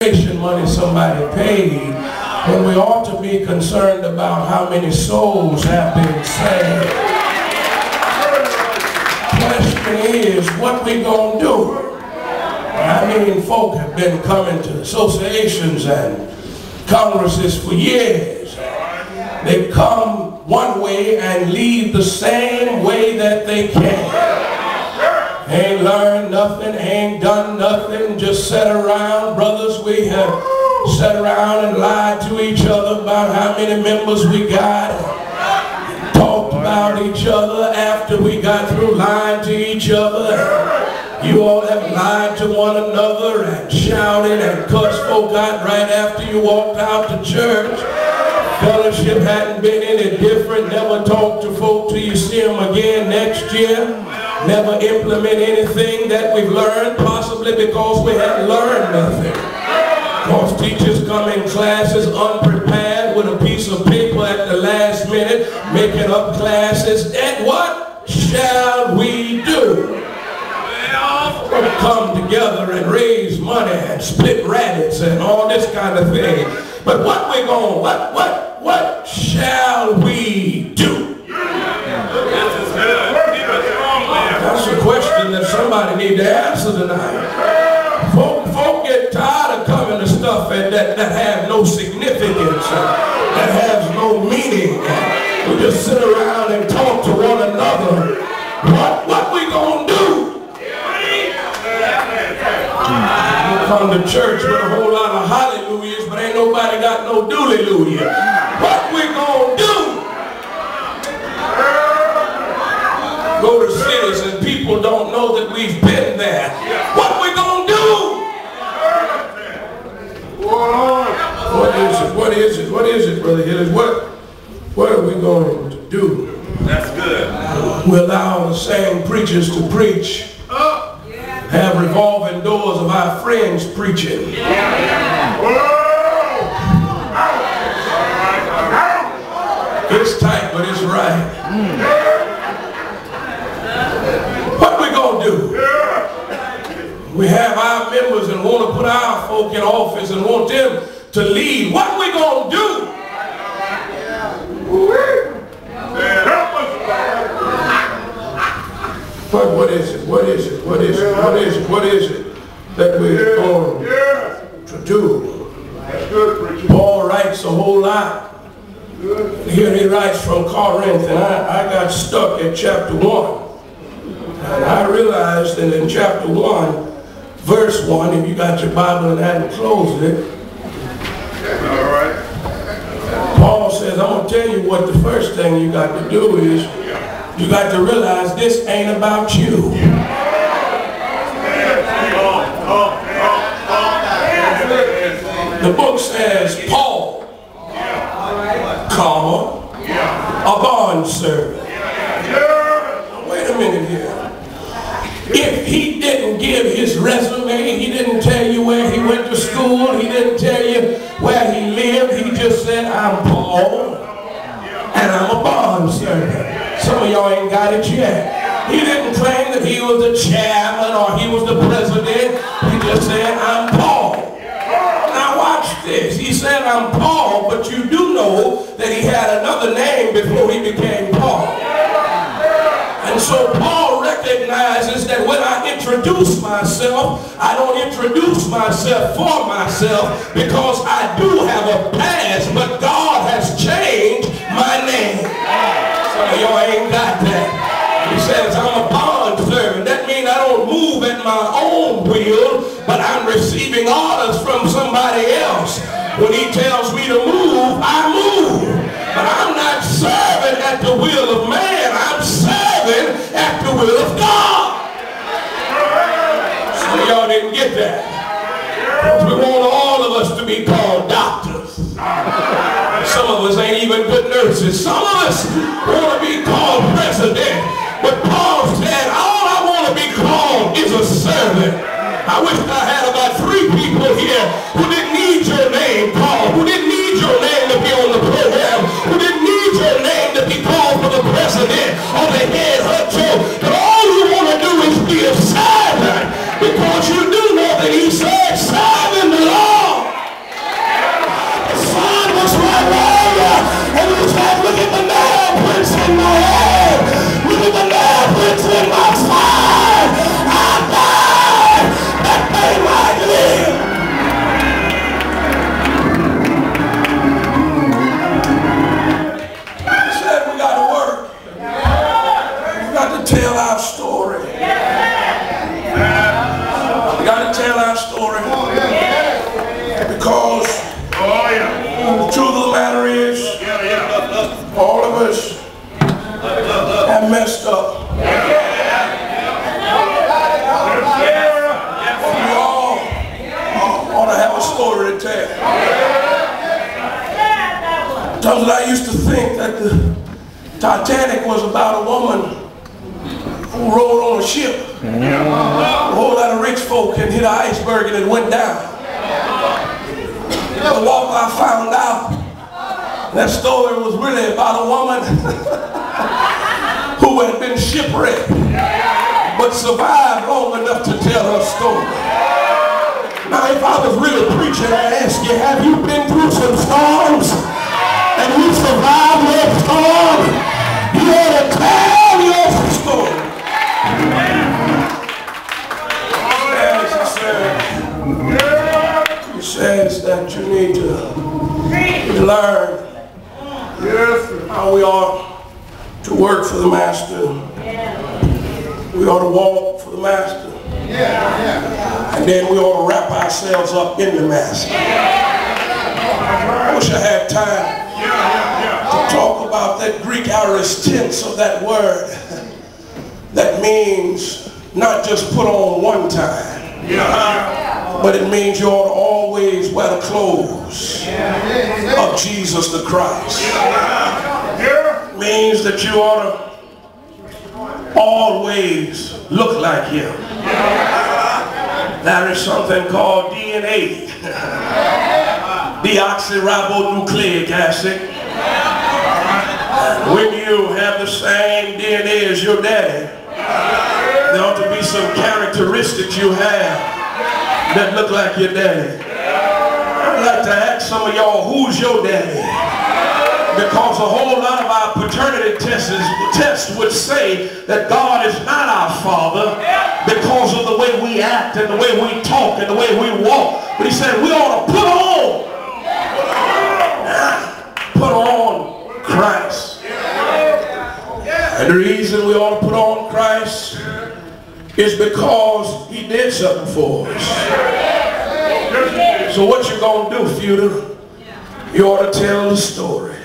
money somebody paid, when we ought to be concerned about how many souls have been saved. Question is, what we gonna do? I mean, folk have been coming to associations and congresses for years. They come one way and leave the same way that they came. Ain't learned nothing, ain't done nothing, just sat around. Brothers, we have sat around and lied to each other about how many members we got. Talked about each other after we got through lying to each other. You all have lied to one another and shouted and cussed folk out right after you walked out to church. Fellowship hadn't been any different. Never talk to folk till you see them again next year. Never implement anything that we've learned, possibly because we hadn't learned nothing. Because teachers come in classes unprepared with a piece of paper at the last minute, making up classes. And what shall we do? Well, come together and raise money and split rabbits and all this kind of thing. But what shall we do? That's a question that somebody need to answer tonight. Folk get tired of coming to stuff that have no significance, that has no meaning. We just sit around and talk to one another. What we gonna do? You come to church with a whole lot of hallelujahs, but ain't nobody got no dooley-looyah. What we gonna do? Go to cities and people don't know that we've been there. What we gonna do? What is it, Brother Hillis? What are we going to do? That's good. We allow the same preachers to preach. Have revolving doors of our friends preaching. It's tight, but it's right. What we gonna do? We have our members and want to put our folk in office and want them to lead. What we gonna do? But what is it that we're going to do? Paul writes a whole lot. Here he writes from Corinth, and I got stuck at chapter 1. And I realized that in chapter 1, verse 1, if you got your Bible and hadn't closed it, all right. Paul says, I'm going to tell you what the first thing you got to do is, you got to realize this ain't about you. The book says, Paul, comma, a bondservant. Wait a minute here. If he didn't give his resume, he didn't tell you where he went to school, he didn't tell you where he lived, he just said, I'm Paul, and I'm a bondservant. Some of y'all ain't got it yet. He didn't claim that he was the chairman or he was the president. He just said, I'm Paul. Now watch this. He said, I'm Paul, but you do know that he had another name before he became Paul. And so Paul recognizes that when I introduce myself, I don't introduce myself for myself because I do have a past, but God has changed my name. Some of y'all ain't got that. He says, I'm a bondservant. That means I don't move at my own will, but I'm receiving orders from somebody else. When he tells me to move, I move. But I'm not serving at the will of man. I'm serving at the will of God. Some of y'all didn't get that. We want all of us to be called doctors. Some of us ain't even good nurses. Some of us want to be called president. But Paul said, all I want to be called is a servant. I wish I had about 3 people here who didn't need your name called, who didn't need your name to be on the program, who didn't need your name to be called for the president or the head honcho. But all you want to do is be a servant, because you do know that he said, serve in the Lord. our story. We got to tell our story. Because the truth of the matter is, all of us have messed up. We all ought to have a story to tell. Sometimes I used to think that the Titanic was about a woman who rode on a ship. A whole lot of rich folk and hit an iceberg and it went down. The walk I found out, that story was really about a woman who had been shipwrecked but survived long enough to tell her story. Now if I was really preaching, I'd ask you, have you been through some storms and you survived your storm? You ought to tell your story. He says that you need to learn how we ought to work for the Master. We ought to walk for the Master. And then we ought to wrap ourselves up in the Master. I wish I had time to talk about that Greek aorist tense of that word that means not just put on one time, but it means you ought to always wear the clothes of Jesus the Christ. It means that you ought to always look like him. There is something called DNA, deoxyribonucleic acid. And when you have the same DNA as your daddy, there ought to be some characteristics you have that look like your daddy. I'd like to ask some of y'all, who's your daddy? Because a whole lot of our paternity tests would say that God is not our father because of the way we act and the way we talk and the way we walk. But he said we ought to put on Christ. And the reason we ought to put on Christ is because he did something for us. So what you gonna do, F.U.D.A? You ought to tell the story.